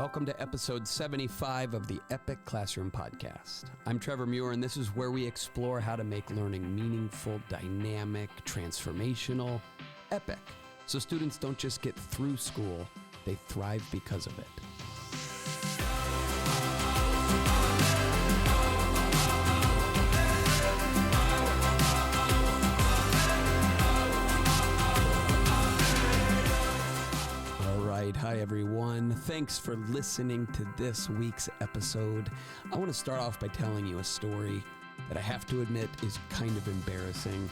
Welcome to episode 75 of the Epic Classroom Podcast. I'm Trevor Muir, and this is where we explore how to make learning meaningful, dynamic, transformational, epic. So students don't just get through school, they thrive because of it. Hi everyone. Thanks for listening to this week's episode. I want to start off by telling you a story that I have to admit is kind of embarrassing,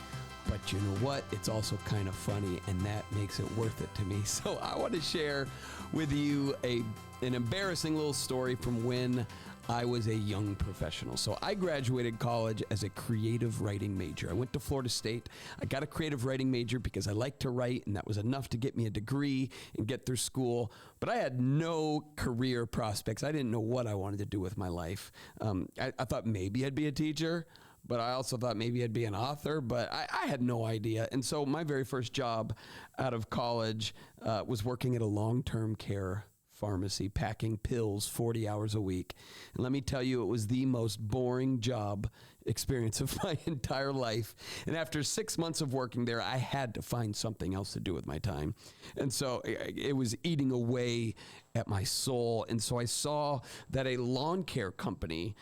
but you know what? It's also kind of funny, and that makes it worth it to me. So I want to share with you an embarrassing little story from when I was a young professional. So I graduated college as a creative writing major. I went to Florida State. I got a creative writing major because I like to write, and that was enough to get me a degree and get through school. But I had no career prospects. I didn't know what I wanted to do with my life. I thought maybe I'd be a teacher, but I also thought maybe I'd be an author, but I had no idea. And so my very first job out of college was working at a long-term care pharmacy, packing pills 40 hours a week. And let me tell you, it was the most boring job experience of my entire life. And after 6 months of working there, I had to find something else to do with my time. And so it was eating away at my soul. And so I saw that a lawn care company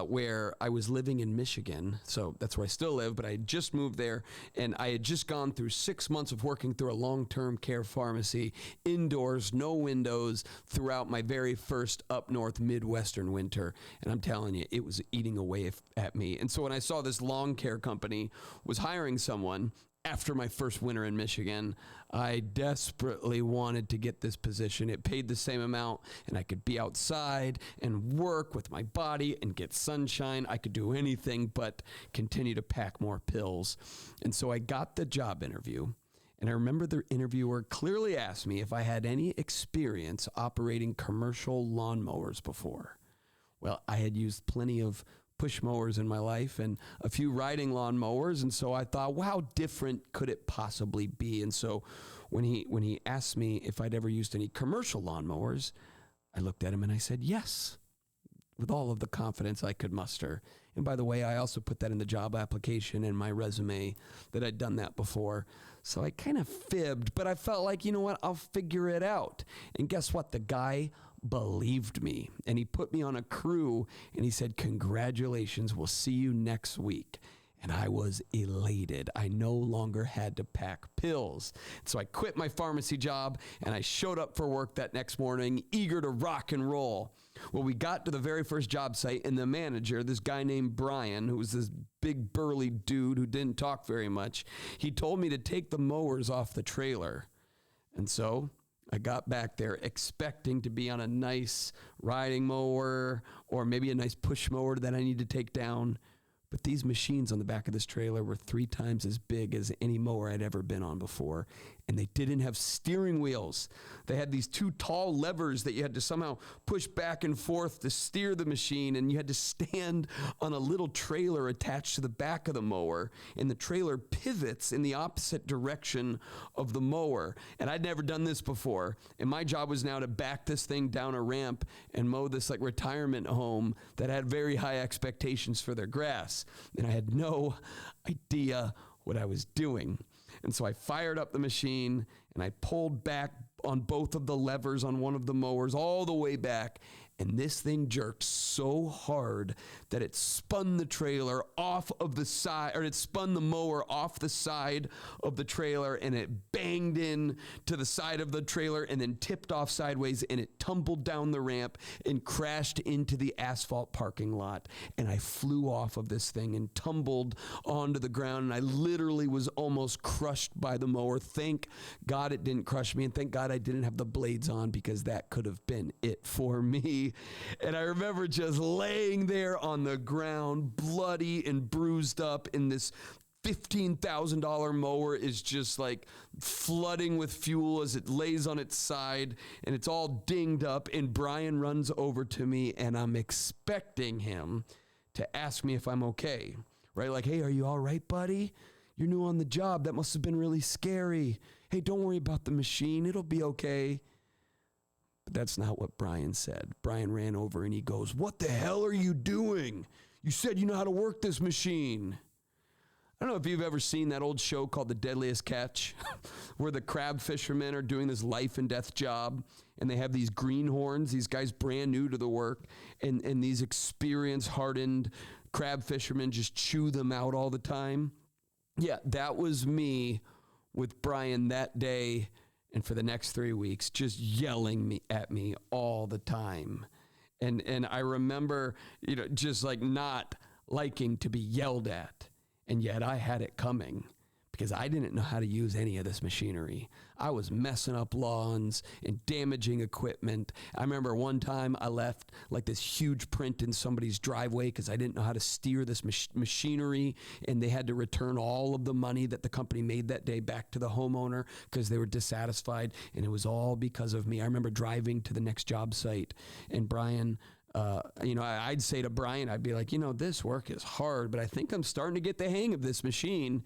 where I was living in Michigan, so that's where I still live, but I had just moved there, and I had just gone through 6 months of working through a long-term care pharmacy, indoors, no windows, throughout my very first up north Midwestern winter. And I'm telling you, it was eating away at me. And so when I saw this lawn care company was hiring someone after my first winter in Michigan, I desperately wanted to get this position. It paid the same amount, and I could be outside and work with my body and get sunshine. I could do anything but continue to pack more pills. And so I got the job interview. And I remember the interviewer clearly asked me if I had any experience operating commercial lawnmowers before. Well, I had used plenty of push mowers in my life and a few riding lawn mowers. And so I thought, well, how different could it possibly be? And so when he asked me if I'd ever used any commercial lawn mowers, I looked at him and I said, yes, with all of the confidence I could muster. And by the way, I also put that in the job application in my resume that I'd done that before. So I kind of fibbed, but I felt like, you know what, I'll figure it out. And guess what? The guy believed me, and he put me on a crew, and he said, congratulations, we'll see you next week. And I was elated. I no longer had to pack pills. So I quit my pharmacy job, and I showed up for work that next morning, eager to rock and roll. Well, we got to the very first job site, and the manager, this guy named Brian, who was this big burly dude who didn't talk very much, he told me to take the mowers off the trailer. And so I got back there expecting to be on a nice riding mower or maybe a nice push mower that I need to take down. But these machines on the back of this trailer were 3 times as big as any mower I'd ever been on before. And they didn't have steering wheels. They had these 2 tall levers that you had to somehow push back and forth to steer the machine. And you had to stand on a little trailer attached to the back of the mower. And the trailer pivots in the opposite direction of the mower. And I'd never done this before. And my job was now to back this thing down a ramp and mow this like retirement home that had very high expectations for their grass. And I had no idea what I was doing. And so I fired up the machine and I pulled back on both of the levers on one of the mowers all the way back. And this thing jerked so hard that it spun the trailer off of the side, or it spun the mower off the side of the trailer, and it banged in to the side of the trailer and then tipped off sideways, and it tumbled down the ramp and crashed into the asphalt parking lot. And I flew off of this thing and tumbled onto the ground, and I literally was almost crushed by the mower. Thank God it didn't crush me, and thank God I didn't have the blades on, because that could have been it for me. And I remember just laying there on the ground, bloody and bruised up, in this $15,000 mower is just like flooding with fuel as it lays on its side, and it's all dinged up. And Brian runs over to me, and I'm expecting him to ask me if I'm okay, right? Like, hey, are you all right, buddy? You're new on the job. That must have been really scary. Hey, don't worry about the machine. It'll be okay. But that's not what Brian said. Brian ran over and he goes, "What the hell are you doing? You said you know how to work this machine." I don't know if you've ever seen that old show called The Deadliest Catch, where the crab fishermen are doing this life and death job, and they have these greenhorns, these guys brand new to the work, and these experienced, hardened crab fishermen just chew them out all the time. Yeah, that was me with Brian that day and for the next 3 weeks, just yelling at me all the time. And I remember, just like not liking to be yelled at. And yet I had it coming because I didn't know how to use any of this machinery. I was messing up lawns and damaging equipment. I remember one time I left like this huge print in somebody's driveway because I didn't know how to steer this machinery, and they had to return all of the money that the company made that day back to the homeowner because they were dissatisfied, and it was all because of me. I remember driving to the next job site, and Brian, I'd say to Brian, I'd be like, this work is hard, but I think I'm starting to get the hang of this machine.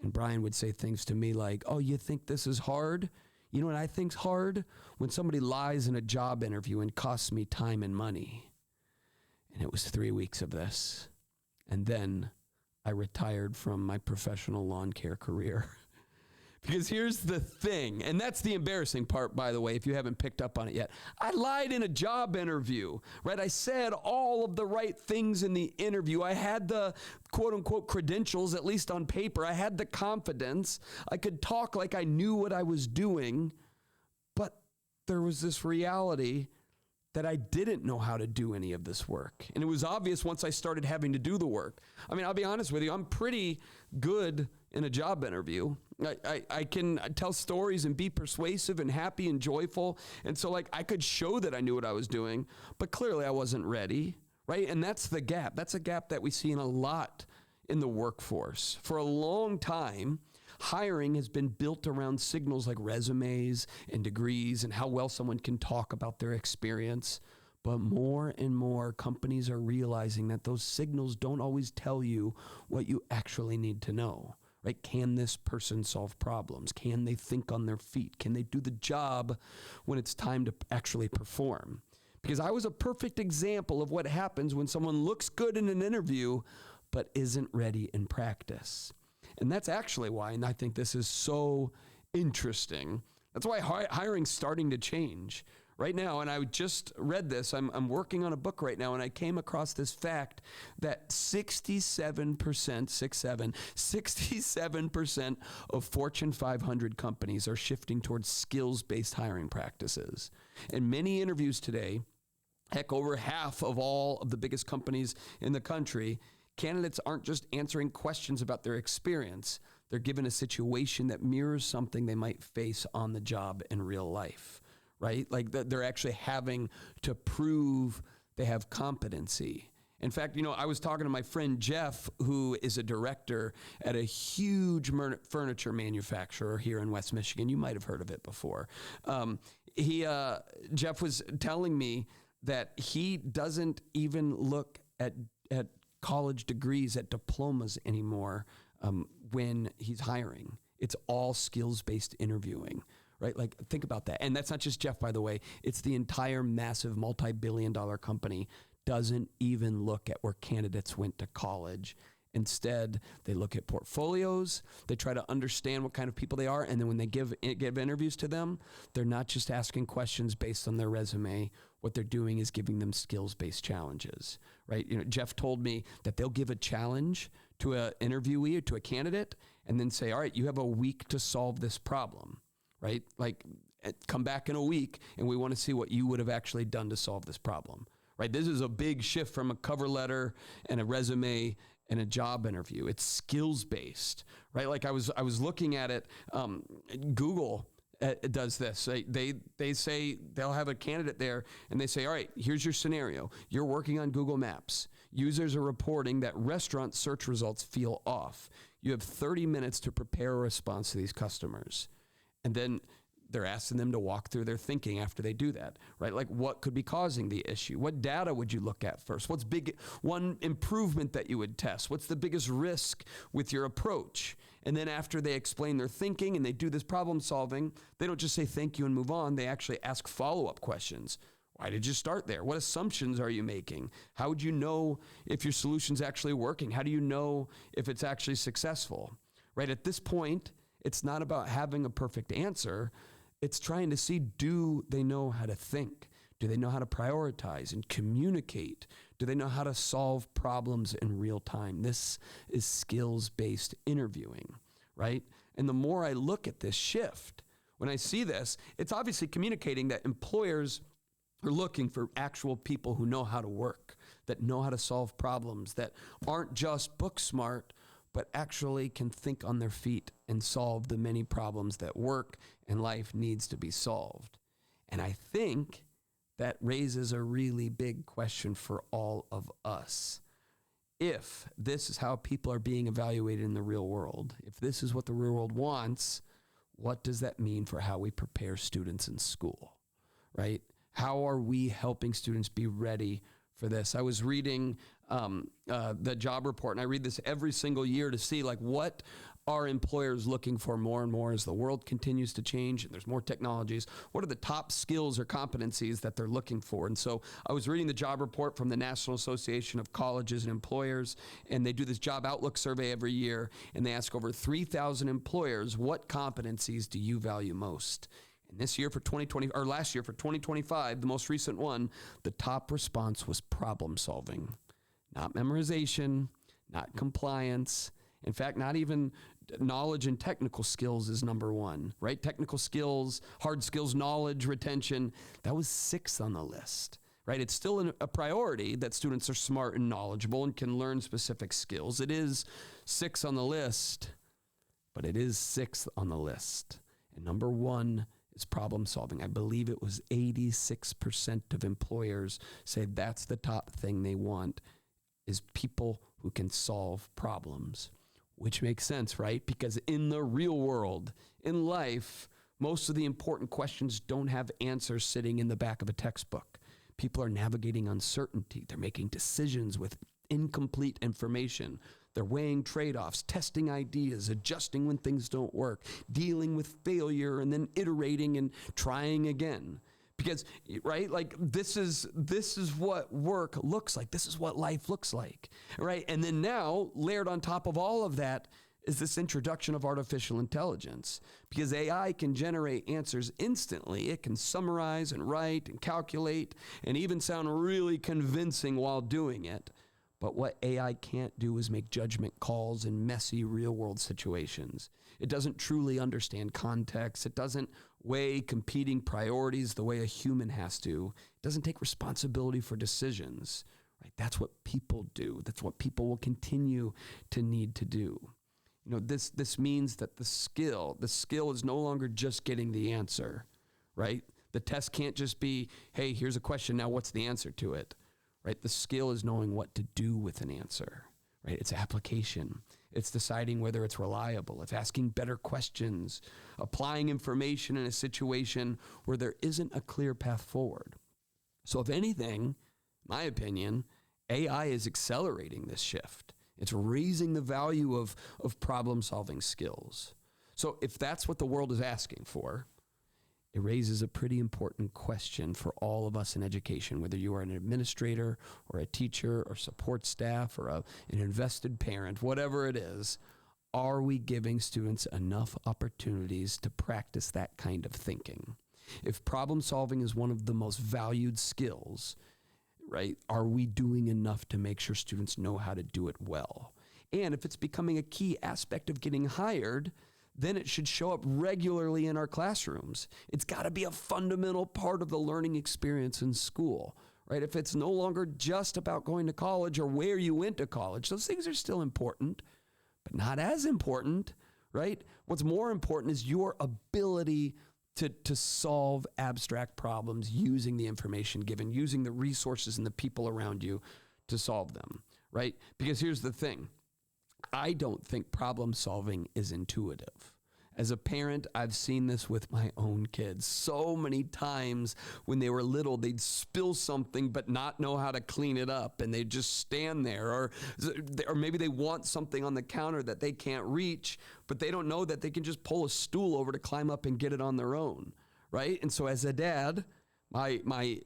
And Brian would say things to me like, "Oh, you think this is hard? You know what I think's hard? When somebody lies in a job interview and costs me time and money." And it was 3 weeks of this. And then I retired from my professional lawn care career. Because here's the thing, and that's the embarrassing part, by the way, if you haven't picked up on it yet. I lied in a job interview, right? I said all of the right things in the interview. I had the quote-unquote credentials, at least on paper. I had the confidence. I could talk like I knew what I was doing, but there was this reality that I didn't know how to do any of this work. And it was obvious once I started having to do the work. I mean, I'll be honest with you, I'm pretty good in a job interview. I can tell stories and be persuasive and happy and joyful. And so I could show that I knew what I was doing, but clearly I wasn't ready, right? And that's the gap. That's a gap that we see in a lot in the workforce. For a long time, hiring has been built around signals like resumes and degrees and how well someone can talk about their experience. But more and more companies are realizing that those signals don't always tell you what you actually need to know, right? Can this person solve problems? Can they think on their feet? Can they do the job when it's time to actually perform? Because I was a perfect example of what happens when someone looks good in an interview but isn't ready in practice. And that's actually why, and I think this is so interesting, that's why hiring's starting to change right now. And I just read this. I'm working on a book right now, and I came across this fact that 67% of Fortune 500 companies are shifting towards skills-based hiring practices. In many interviews today, heck, over half of all of the biggest companies in the country, candidates aren't just answering questions about their experience. They're given a situation that mirrors something they might face on the job in real life, right? Like they're actually having to prove they have competency. In fact, I was talking to my friend Jeff, who is a director at a huge furniture manufacturer here in West Michigan. You might have heard of it before. Jeff was telling me that he doesn't even look at college degrees, at diplomas anymore when he's hiring. It's all skills-based interviewing, right? Like, think about that. And that's not just Jeff, by the way. It's the entire massive multi-billion-dollar company doesn't even look at where candidates went to college. Instead, they look at portfolios, they try to understand what kind of people they are, and then when they give interviews to them, they're not just asking questions based on their resume. What they're doing is giving them skills-based challenges, right? Jeff told me that they'll give a challenge to an interviewee or to a candidate and then say, all right, you have a week to solve this problem, right? Like, come back in a week and we want to see what you would have actually done to solve this problem, right? This is a big shift from a cover letter and a resume and a job interview. It's skills-based, right? Like I was looking at it, Google does this. They say they'll have a candidate there and they say, all right, here's your scenario. You're working on Google Maps. Users are reporting that restaurant search results feel off. You have 30 minutes to prepare a response to these customers. And then they're asking them to walk through their thinking after they do that, right? Like, what could be causing the issue? What data would you look at first? What's one improvement that you would test? What's the biggest risk with your approach? And then after they explain their thinking and they do this problem solving, they don't just say thank you and move on. They actually ask follow-up questions. Why did you start there? What assumptions are you making? How would you know if your solution's actually working? How do you know if it's actually successful? Right? At this point, it's not about having a perfect answer. It's trying to see, do they know how to think? Do they know how to prioritize and communicate? Do they know how to solve problems in real time? This is skills-based interviewing, right? And the more I look at this shift, when I see this, it's obviously communicating that employers are looking for actual people who know how to work, that know how to solve problems, that aren't just book smart, but actually can think on their feet and solve the many problems that work and life needs to be solved. And I think that raises a really big question for all of us. If this is how people are being evaluated in the real world, if this is what the real world wants, what does that mean for how we prepare students in school, right? How are we helping students be ready for this? I was reading the job report, and I read this every single year to see like what are employers looking for more and more as the world continues to change and there's more technologies. What are the top skills or competencies that they're looking for? And so I was reading the job report from the National Association of Colleges and Employers, and they do this job outlook survey every year, and they ask over 3,000 employers, what competencies do you value most? And this year for 2020, or last year for 2025, the most recent one, the top response was problem solving. Not memorization, not compliance. In fact, not even knowledge and technical skills is number one, right? Technical skills, hard skills, knowledge, retention, that was 6th on the list, right? It's still a priority that students are smart and knowledgeable and can learn specific skills. It is 6th on the list, but it is 6th on the list. And number one is problem solving. I believe it was 86% of employers say that's the top thing they want, is people who can solve problems, which makes sense, right? Because in the real world, in life, most of the important questions don't have answers sitting in the back of a textbook. People are navigating uncertainty. They're making decisions with incomplete information. They're weighing trade-offs, testing ideas, adjusting when things don't work, dealing with failure, and then iterating and trying again. Because, right, like this is what work looks like. This is what life looks like, right? And then now, layered on top of all of that is this introduction of artificial intelligence. Because AI can generate answers instantly. It can summarize and write and calculate and even sound really convincing while doing it. But what AI can't do is make judgment calls in messy real-world situations. It doesn't truly understand context. It doesn't weigh competing priorities the way a human has to. It doesn't take responsibility for decisions. Right? That's what people do. That's what people will continue to need to do. You know, this means that the skill is no longer just getting the answer, right? The test can't just be, hey, here's a question, now what's the answer to it? Right? The skill is knowing what to do with an answer, right? It's application. It's deciding whether it's reliable. It's asking better questions, applying information in a situation where there isn't a clear path forward. So if anything, my opinion, AI is accelerating this shift. It's raising the value of problem-solving skills. So if that's what the world is asking for, it raises a pretty important question for all of us in education, whether you are an administrator or a teacher or support staff or an invested parent, whatever it is. Are we giving students enough opportunities to practice that kind of thinking? If problem solving is one of the most valued skills, right, are we doing enough to make sure students know how to do it well? And if it's becoming a key aspect of getting hired, then it should show up regularly in our classrooms. It's got to be a fundamental part of the learning experience in school, right? If it's no longer just about going to college or where you went to college, those things are still important, but not as important, right? What's more important is your ability to solve abstract problems using the information given, using the resources and the people around you to solve them, right? Because here's the thing. I don't think problem solving is intuitive. As a parent, I've seen this with my own kids. So many times when they were little, they'd spill something but not know how to clean it up, and they'd just stand there. Or maybe they want something on the counter that they can't reach, but they don't know that they can just pull a stool over to climb up and get it on their own, right? And so as a dad, my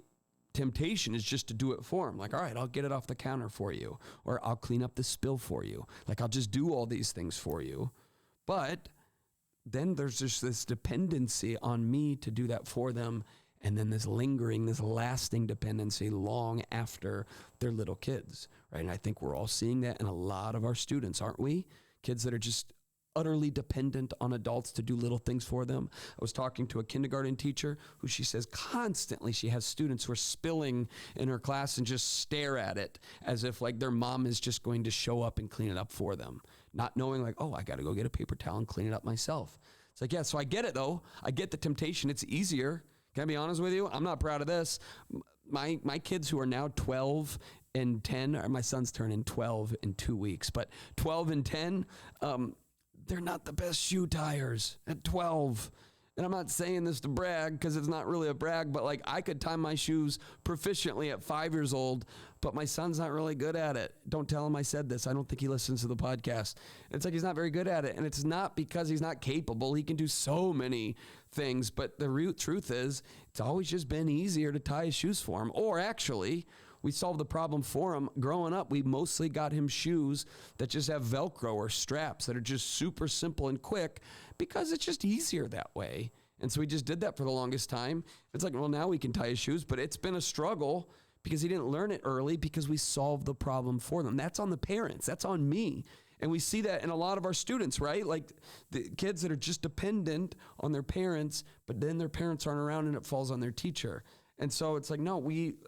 temptation is just to do it for them. Like, all right, I'll get it off the counter for you, or I'll clean up the spill for you. Like, I'll just do all these things for you. But then there's just this dependency on me to do that for them. And then this lingering, this lasting dependency long after they're little kids, right? And I think we're all seeing that in a lot of our students, aren't we? Kids that are just utterly dependent on adults to do little things for them. I was talking to a kindergarten teacher who she says constantly she has students who are spilling in her class and just stare at it as if like their mom is just going to show up and clean it up for them, not knowing like, oh, I got to go get a paper towel and clean it up myself. It's like, yeah, so I get it though. I get the temptation. It's easier. Can I be honest with you? I'm not proud of this. My kids who are now 12 and 10, or my son's turning 12 in 2 weeks, but 12 and 10, they're not the best shoe tires at 12. And I'm not saying this to brag because it's not really a brag, but like I could tie my shoes proficiently at 5 years old, but my son's not really good at it. Don't tell him I said this. I don't think he listens to the podcast. It's like he's not very good at it. And it's not because he's not capable. He can do so many things. But the real truth is it's always just been easier to tie his shoes for him. Or actually, we solved the problem for him. Growing up, we mostly got him shoes that just have Velcro or straps that are just super simple and quick because it's just easier that way. And so we just did that for the longest time. It's like, well, now we can tie his shoes, but it's been a struggle because he didn't learn it early because we solved the problem for them. That's on the parents. That's on me. And we see that in a lot of our students, right? Like the kids that are just dependent on their parents, but then their parents aren't around and it falls on their teacher. And so it's like, no,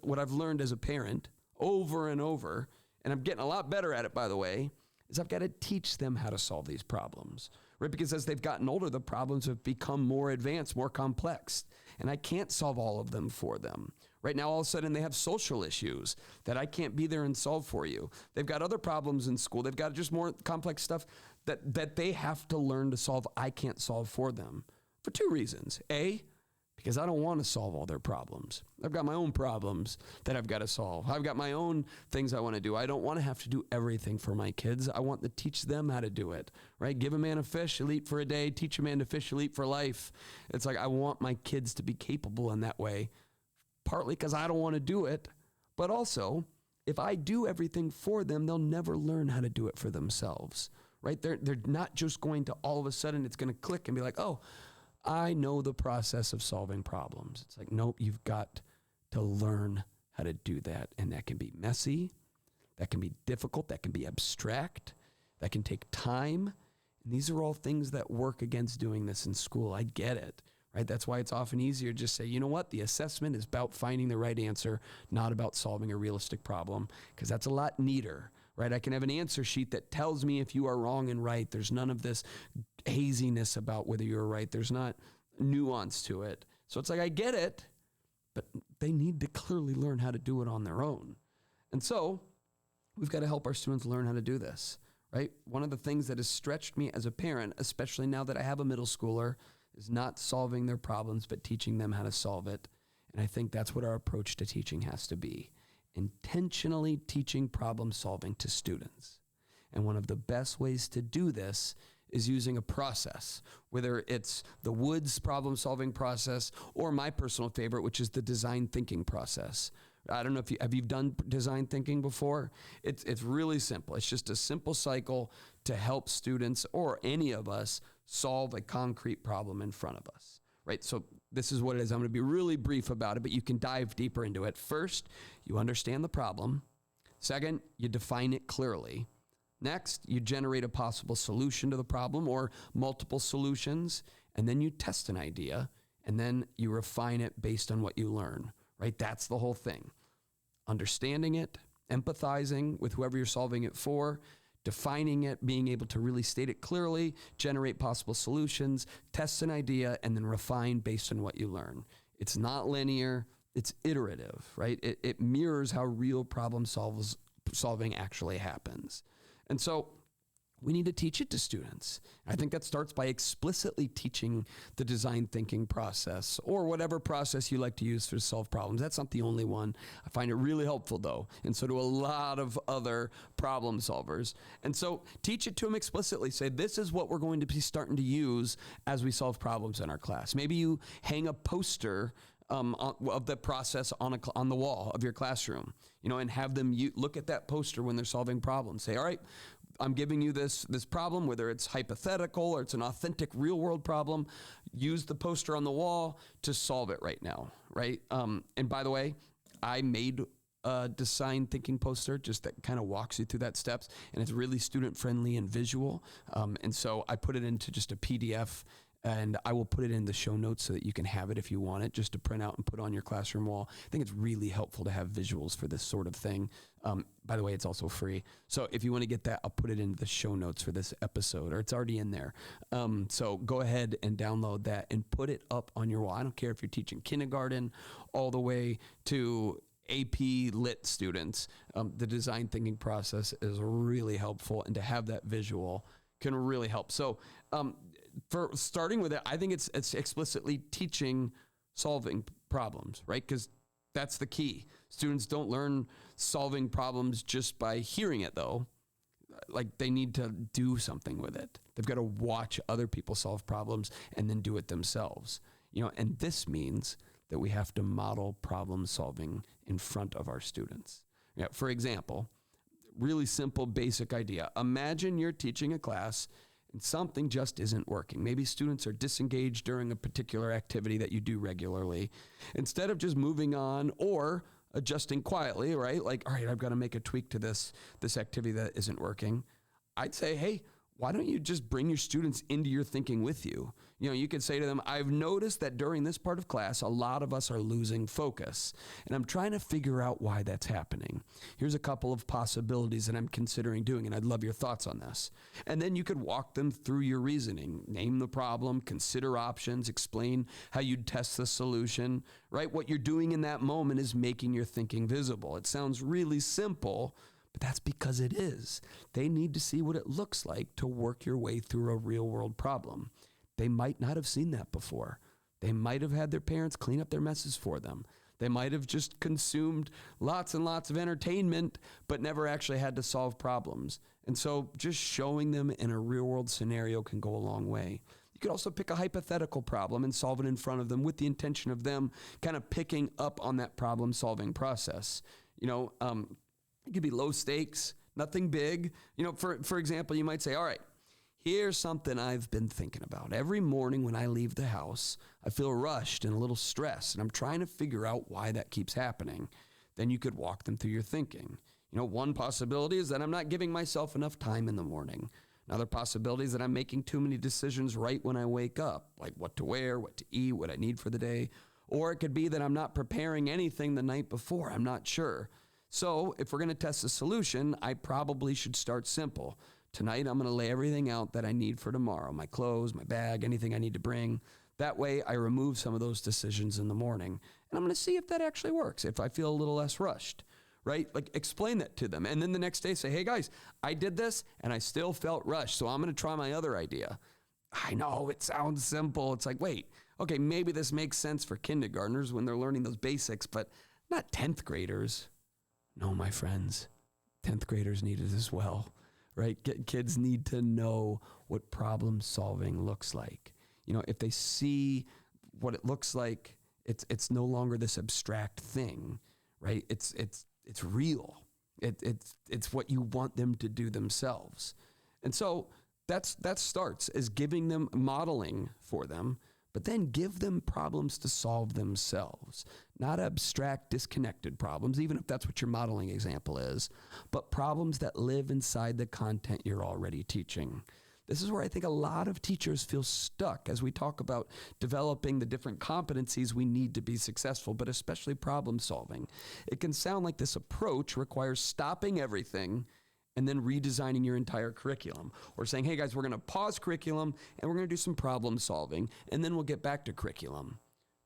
what I've learned as a parent over and over, and I'm getting a lot better at it, by the way, is I've got to teach them how to solve these problems, right? Because as they've gotten older, the problems have become more advanced, more complex, and I can't solve all of them for them. Right now, all of a sudden, they have social issues that I can't be there and solve for you. They've got other problems in school. They've got just more complex stuff that they have to learn to solve. I can't solve for them for two reasons. A, because I don't want to solve all their problems. I've got my own problems that I've got to solve. I've got my own things I want to do. I don't want to have to do everything for my kids. I want to teach them how to do it, right? Give a man a fish, he'll eat for a day. Teach a man to fish, he'll eat for life. It's like I want my kids to be capable in that way, partly because I don't want to do it, but also if I do everything for them, they'll never learn how to do it for themselves, right? They're not just going to all of a sudden it's going to click and be like, oh, I know the process of solving problems. It's like, nope, you've got to learn how to do that. And that can be messy. That can be difficult. That can be abstract. That can take time. And these are all things that work against doing this in school. I get it, right? That's why it's often easier to just say, you know what? The assessment is about finding the right answer, not about solving a realistic problem, because that's a lot neater, right? I can have an answer sheet that tells me if you are wrong and right. There's none of this haziness about whether you're right. There's not nuance to it. So it's like, I get it, but they need to clearly learn how to do it on their own. And so we've got to help our students learn how to do this, right? One of the things that has stretched me as a parent, especially now that I have a middle schooler, is not solving their problems, but teaching them how to solve it. And I think that's what our approach to teaching has to be. Intentionally teaching problem solving to students. And one of the best ways to do this is using a process, whether it's the Woods problem solving process or my personal favorite, which is the design thinking process. I don't know if you've done design thinking before. It's really simple. It's just a simple cycle to help students or any of us solve a concrete problem in front of us, right? So this is what it is. I'm going to be really brief about it, but you can dive deeper into it. First, you understand the problem. Second, you define it clearly. Next, you generate a possible solution to the problem or multiple solutions, and then you test an idea, and then you refine it based on what you learn, right? That's the whole thing. Understanding it, empathizing with whoever you're solving it for, defining it, being able to really state it clearly, generate possible solutions, test an idea, and then refine based on what you learn. It's not linear, it's iterative, right? It mirrors how real problem solving actually happens. And so we need to teach it to students. I think that starts by explicitly teaching the design thinking process, or whatever process you like to use to solve problems. That's not the only one. I find it really helpful though, and so do a lot of other problem solvers. And so teach it to them explicitly. Say, this is what we're going to be starting to use as we solve problems in our class. Maybe you hang a poster of the process on the wall of your classroom, and have them look at that poster when they're solving problems. Say, all right, I'm giving you this problem, whether it's hypothetical or it's an authentic real world problem. Use the poster on the wall to solve it right now, right? And by the way, I made a design thinking poster just that kind of walks you through that steps, and it's really student friendly and visual. And so I put it into just a PDF, and I will put it in the show notes so that you can have it if you want it, just to print out and put on your classroom wall. I think it's really helpful to have visuals for this sort of thing. By the way, it's also free. So if you want to get that, I'll put it in the show notes for this episode, or it's already in there. So go ahead and download that and put it up on your wall. I don't care if you're teaching kindergarten all the way to AP Lit students. The design thinking process is really helpful, and to have that visual can really help. So for starting with it, I think it's explicitly teaching solving problems, right? Because that's the key. Students don't learn solving problems just by hearing it, though. Like, they need to do something with it. They've got to watch other people solve problems and then do it themselves. And this means that we have to model problem solving in front of our students. For example, really simple, basic idea. Imagine you're teaching a class and something just isn't working. Maybe students are disengaged during a particular activity that you do regularly. Instead of just moving on or adjusting quietly, right? Like, all right, I've got to make a tweak to this activity that isn't working. I'd say, hey, why don't you just bring your students into your thinking with you? You could say to them, I've noticed that during this part of class, a lot of us are losing focus, and I'm trying to figure out why that's happening. Here's a couple of possibilities that I'm considering doing, and I'd love your thoughts on this. And then you could walk them through your reasoning, name the problem, consider options, explain how you'd test the solution, right? What you're doing in that moment is making your thinking visible. It sounds really simple, but that's because it is. They need to see what it looks like to work your way through a real world problem. They might not have seen that before. They might have had their parents clean up their messes for them. They might have just consumed lots and lots of entertainment, but never actually had to solve problems. And so just showing them in a real world scenario can go a long way. You could also pick a hypothetical problem and solve it in front of them with the intention of them kind of picking up on that problem solving process. It could be low stakes, nothing big. For example, you might say, all right, here's something I've been thinking about. Every morning when I leave the house, I feel rushed and a little stressed, and I'm trying to figure out why that keeps happening. Then you could walk them through your thinking. One possibility is that I'm not giving myself enough time in the morning. Another possibility is that I'm making too many decisions right when I wake up, like what to wear, what to eat, what I need for the day. Or it could be that I'm not preparing anything the night before. I'm not sure. So if we're going to test a solution, I probably should start simple. Tonight, I'm going to lay everything out that I need for tomorrow, my clothes, my bag, anything I need to bring. That way, I remove some of those decisions in the morning. And I'm going to see if that actually works, if I feel a little less rushed, right? Like, explain that to them. And then the next day, say, hey, guys, I did this, and I still felt rushed, so I'm going to try my other idea. I know, it sounds simple. It's like, wait, okay, maybe this makes sense for kindergartners when they're learning those basics, but not 10th graders. No, my friends, 10th graders need it as well, right? Kids need to know what problem solving looks like. If they see what it looks like, it's no longer this abstract thing, right? It's real. It's what you want them to do themselves. And so that starts as giving them modeling for them, but then give them problems to solve themselves. Not abstract, disconnected problems, even if that's what your modeling example is, but problems that live inside the content you're already teaching. This is where I think a lot of teachers feel stuck as we talk about developing the different competencies we need to be successful, but especially problem solving. It can sound like this approach requires stopping everything and then redesigning your entire curriculum, or saying, hey guys, we're going to pause curriculum and we're going to do some problem solving, and then we'll get back to curriculum.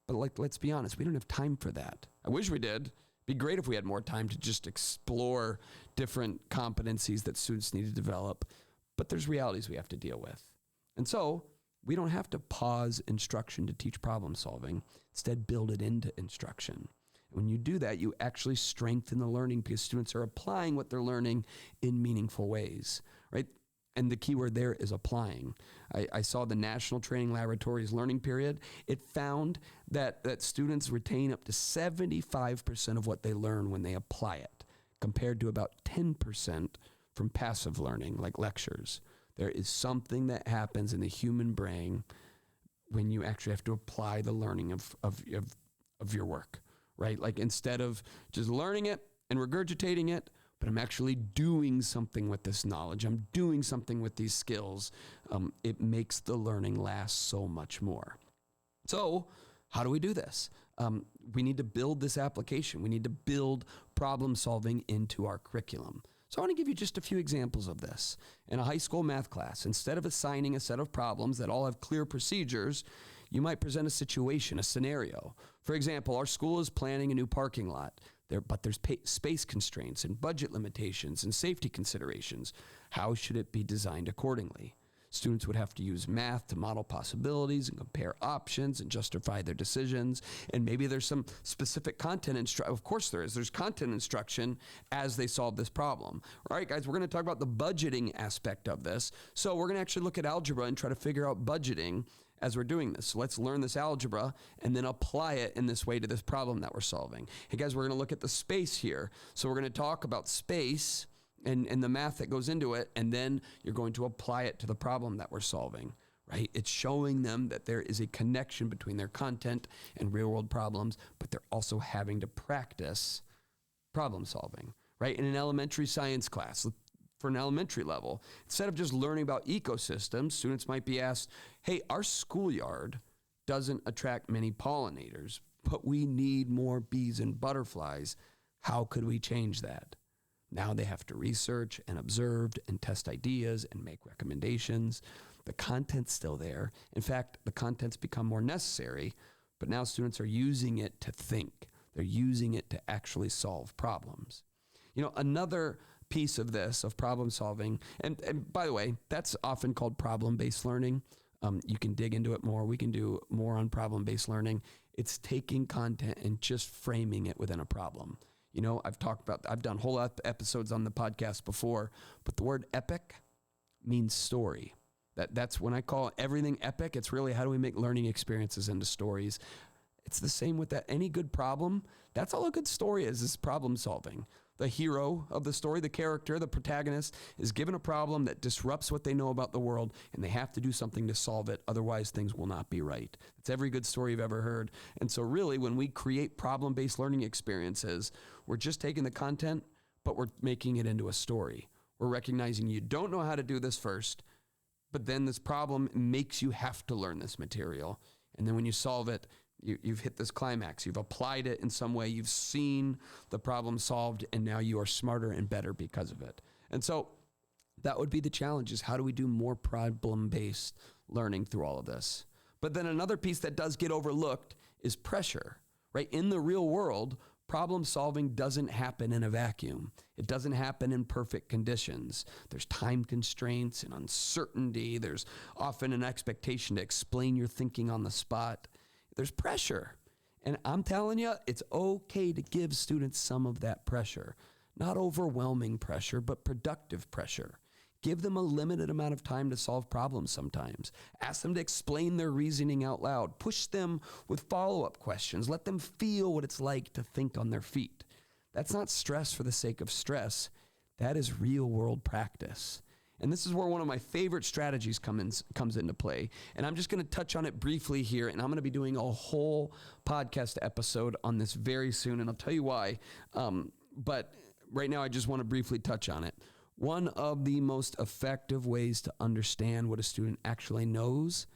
But let's be honest, we don't have time for that. I wish we did. It'd be great if we had more time to just explore different competencies that students need to develop. but there's realities we have to deal with. And so we don't have to pause instruction to teach problem solving. Instead, build it into instruction. When you do that, you actually strengthen the learning because students are applying what they're learning in meaningful ways, right? And the key word there is applying. I saw the National Training Laboratories Learning Period. It found that students retain up to 75% of what they learn when they apply it, compared to about 10% from passive learning, like lectures. There is something that happens in the human brain when you actually have to apply the learning of your work, right? Like instead of just learning it and regurgitating it, but I'm actually doing something with this knowledge. I'm doing something with these skills. It makes the learning last so much more. So how do we do this? We need to build this application. We need to build problem solving into our curriculum. So I want to give you just a few examples of this. In a high school math class, instead of assigning a set of problems that all have clear procedures, you might present a situation, a scenario. For example, our school is planning a new parking lot, but there's space constraints and budget limitations and safety considerations. How should it be designed accordingly? Students would have to use math to model possibilities and compare options and justify their decisions. And maybe there's some specific content instruction. Of course there is. There's content instruction as they solve this problem. All right, guys, we're going to talk about the budgeting aspect of this. So we're going to actually look at algebra and try to figure out budgeting as we're doing this. So let's learn this algebra and then apply it in this way to this problem that we're solving. Hey, guys, we're going to look at the space here. So we're going to talk about space and the math that goes into it, and then you're going to apply it to the problem that we're solving, right? It's showing them that there is a connection between their content and real-world problems, but they're also having to practice problem solving, right? In an elementary science class, for an elementary level, instead of just learning about ecosystems, students might be asked, hey, our schoolyard doesn't attract many pollinators, but we need more bees and butterflies. How could we change that? Now they have to research and observe and test ideas and make recommendations. The content's still there. In fact, the content's become more necessary, but now students are using it to think. They're using it to actually solve problems. You know, another piece of this, of problem solving, and by the way, that's often called problem-based learning. You can dig into it more. We can do more on problem-based learning. It's taking content and just framing it within a problem. You know, I've done whole episodes on the podcast before, but the word epic means story. That's when I call everything epic, it's really how do we make learning experiences into stories. It's the same with that. Any good problem, that's all a good story is problem solving. The hero of the story, the character, the protagonist, is given a problem that disrupts what they know about the world, and they have to do something to solve it. Otherwise, things will not be right. It's every good story you've ever heard. And so really, when we create problem-based learning experiences, we're just taking the content, but we're making it into a story. We're recognizing you don't know how to do this first, but then this problem makes you have to learn this material. And then when you solve it, you've hit this climax. You've applied it in some way. You've seen the problem solved, and now you are smarter and better because of it. And so that would be the challenge, is how do we do more problem-based learning through all of this? But then another piece that does get overlooked is pressure, right? In the real world, problem solving doesn't happen in a vacuum. It doesn't happen in perfect conditions. There's time constraints and uncertainty. There's often an expectation to explain your thinking on the spot. There's pressure. And I'm telling you, it's okay to give students some of that pressure. Not overwhelming pressure, but productive pressure. Give them a limited amount of time to solve problems sometimes. Ask them to explain their reasoning out loud. Push them with follow-up questions. Let them feel what it's like to think on their feet. That's not stress for the sake of stress. That is real-world practice. And this is where one of my favorite strategies comes into play. And I'm just going to touch on it briefly here, and I'm going to be doing a whole podcast episode on this very soon, and I'll tell you why. But right now, I just want to briefly touch on it. One of the most effective ways to understand what a student actually knows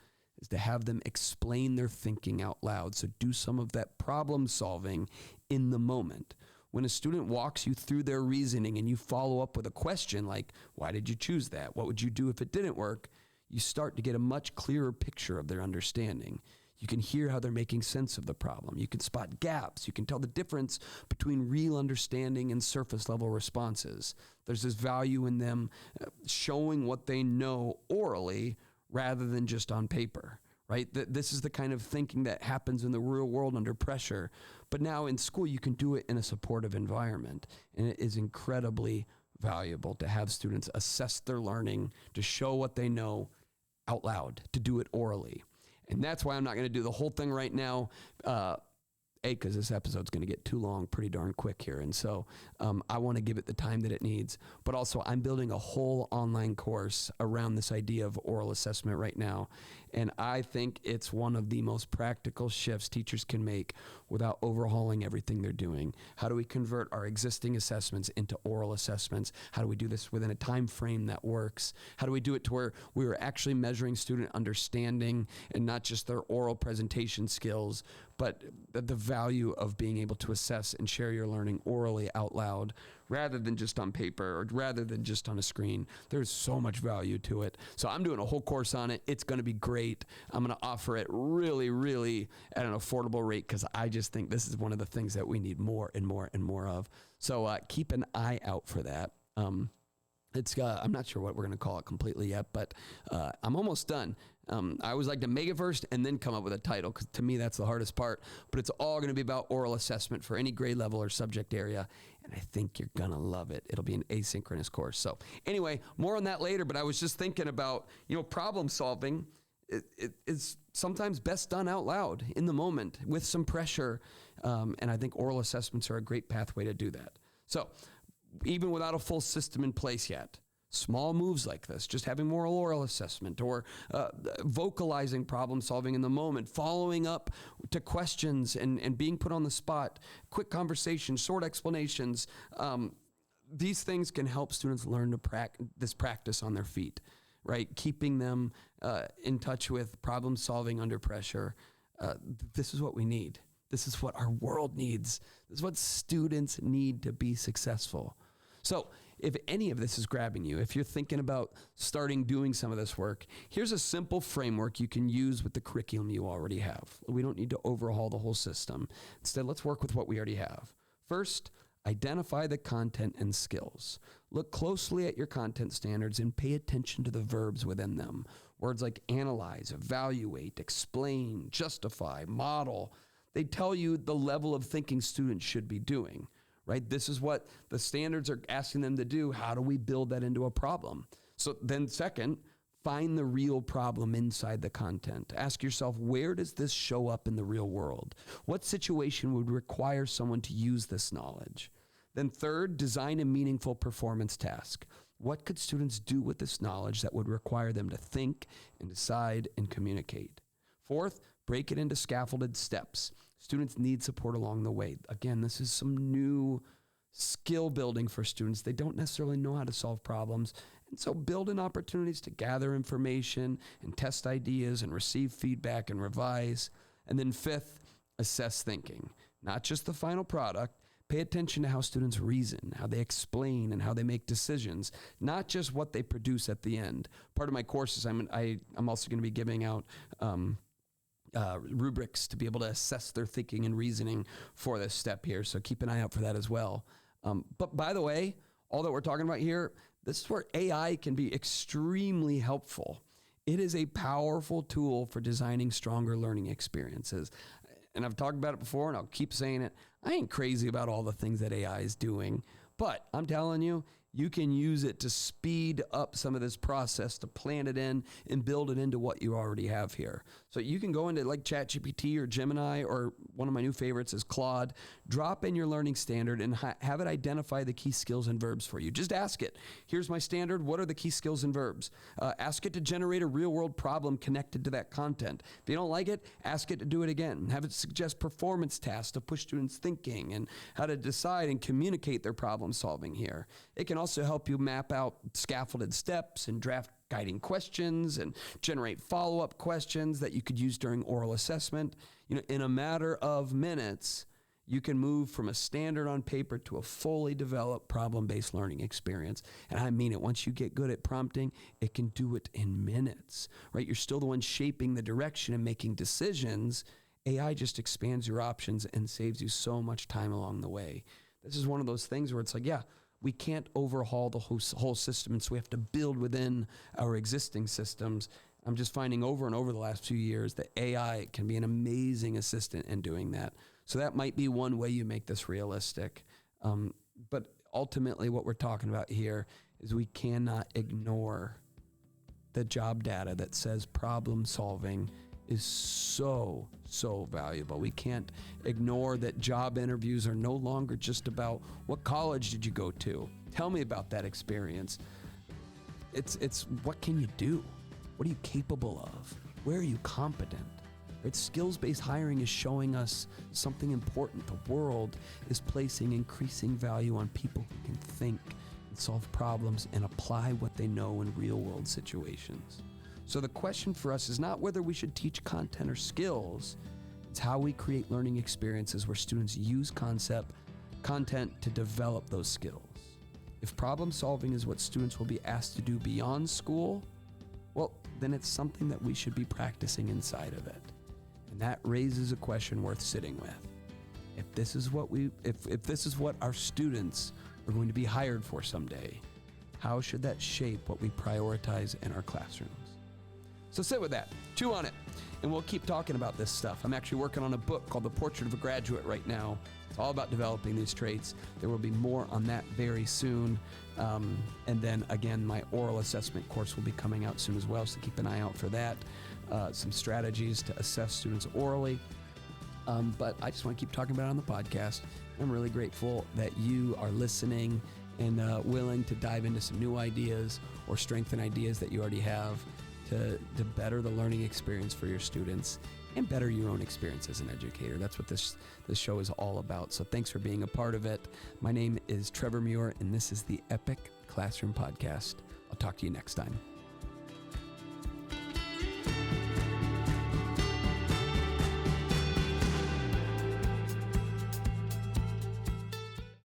is to have them explain their thinking out loud. So do some of that problem solving in the moment. When a student walks you through their reasoning and you follow up with a question like, why did you choose that? What would you do if it didn't work? You start to get a much clearer picture of their understanding. You can hear how they're making sense of the problem. You can spot gaps. You can tell the difference between real understanding and surface level responses. There's this value in them showing what they know orally rather than just on paper, right? This is the kind of thinking that happens in the real world under pressure. But now in school, you can do it in a supportive environment. And it is incredibly valuable to have students assess their learning, to show what they know out loud, to do it orally. And that's why I'm not going to do the whole thing right now. Because this episode's going to get too long pretty darn quick here. And so I want to give it the time that it needs. But also, I'm building a whole online course around this idea of oral assessment right now. And I think it's one of the most practical shifts teachers can make without overhauling everything they're doing. How do we convert our existing assessments into oral assessments? How do we do this within a time frame that works? How do we do it to where we are actually measuring student understanding and not just their oral presentation skills, but the value of being able to assess and share your learning orally out loud rather than just on paper or rather than just on a screen. There's so much value to it. So I'm doing a whole course on it. It's going to be great. I'm going to offer it really, really at an affordable rate because I just think this is one of the things that we need more and more and more of. So keep an eye out for that. I'm not sure what we're going to call it completely yet, but I'm almost done. I always like to make it first and then come up with a title because to me that's the hardest part. But it's all going to be about oral assessment for any grade level or subject area. And I think you're going to love it. It'll be an asynchronous course. So anyway, more on that later. But I was just thinking about, problem solving. It's sometimes best done out loud in the moment with some pressure. And I think oral assessments are a great pathway to do that. So even without a full system in place yet, small moves like this, just having more oral assessment or vocalizing problem solving in the moment, following up to questions and being put on the spot, quick conversations, short explanations. These things can help students learn to this practice on their feet, right? Keeping them in touch with problem solving under pressure. This is what we need. This is what our world needs. This is what students need to be successful. So if any of this is grabbing you, if you're thinking about starting doing some of this work, here's a simple framework you can use with the curriculum you already have. We don't need to overhaul the whole system. Instead, let's work with what we already have. First, identify the content and skills. Look closely at your content standards and pay attention to the verbs within them. Words like analyze, evaluate, explain, justify, model. They tell you the level of thinking students should be doing. Right? This is what the standards are asking them to do. How do we build that into a problem? So then second, find the real problem inside the content. Ask yourself, where does this show up in the real world? What situation would require someone to use this knowledge? Then third, design a meaningful performance task. What could students do with this knowledge that would require them to think and decide and communicate? Fourth, break it into scaffolded steps. Students need support along the way. Again, this is some new skill building for students. They don't necessarily know how to solve problems. And so build in opportunities to gather information and test ideas and receive feedback and revise. And then fifth, assess thinking. Not just the final product. Pay attention to how students reason, how they explain, and how they make decisions. Not just what they produce at the end. Part of my courses, I'm also going to be giving out rubrics to be able to assess their thinking and reasoning for this step here. So keep an eye out for that as well. But by the way, all that we're talking about here, this is where AI can be extremely helpful. It is a powerful tool for designing stronger learning experiences. And I've talked about it before and I'll keep saying it. I ain't crazy about all the things that AI is doing, but I'm telling you, you can use it to speed up some of this process, to plan it in and build it into what you already have here. So you can go into like ChatGPT or Gemini, or one of my new favorites is Claude, drop in your learning standard and have it identify the key skills and verbs for you. Just ask it, here's my standard, what are the key skills and verbs? Ask it to generate a real world problem connected to that content. If you don't like it, ask it to do it again. Have it suggest performance tasks to push students' thinking and how to decide and communicate their problem solving here. It can also help you map out scaffolded steps and draft guiding questions and generate follow-up questions that you could use during oral assessment. In a matter of minutes, You can move from a standard on paper to a fully developed problem-based learning experience. And I mean it. Once you get good at prompting, it can do it in minutes, right? You're still the one shaping the direction and making decisions. AI just expands your options and saves you so much time along the way. This is one of those things where it's like, yeah, we can't overhaul the whole system, and so we have to build within our existing systems. I'm just finding over and over the last few years that AI can be an amazing assistant in doing that. So that might be one way you make this realistic. But ultimately what we're talking about here is we cannot ignore the job data that says problem solving is so valuable. We can't ignore that job interviews are no longer just about what college did you go to? Tell me about that experience. It's what can you do? What are you capable of? Where are you competent? Right? Skills-based hiring is showing us something important. The world is placing increasing value on people who can think and solve problems and apply what they know in real-world situations. So the question for us is not whether we should teach content or skills. It's how we create learning experiences where students use content to develop those skills. If problem solving is what students will be asked to do beyond school, well, then it's something that we should be practicing inside of it. And that raises a question worth sitting with. If this is what our students are going to be hired for someday, how should that shape what we prioritize in our classrooms? So sit with that, chew on it, and we'll keep talking about this stuff. I'm actually working on a book called The Portrait of a Graduate right now. It's all about developing these traits. There will be more on that very soon. And then again, my oral assessment course will be coming out soon as well, so keep an eye out for that. Some strategies to assess students orally. But I just want to keep talking about it on the podcast. I'm really grateful that you are listening and willing to dive into some new ideas or strengthen ideas that you already have to better the learning experience for your students and better your own experience as an educator. That's what this show is all about. So thanks for being a part of it. My name is Trevor Muir, and this is the Epic Classroom Podcast. I'll talk to you next time.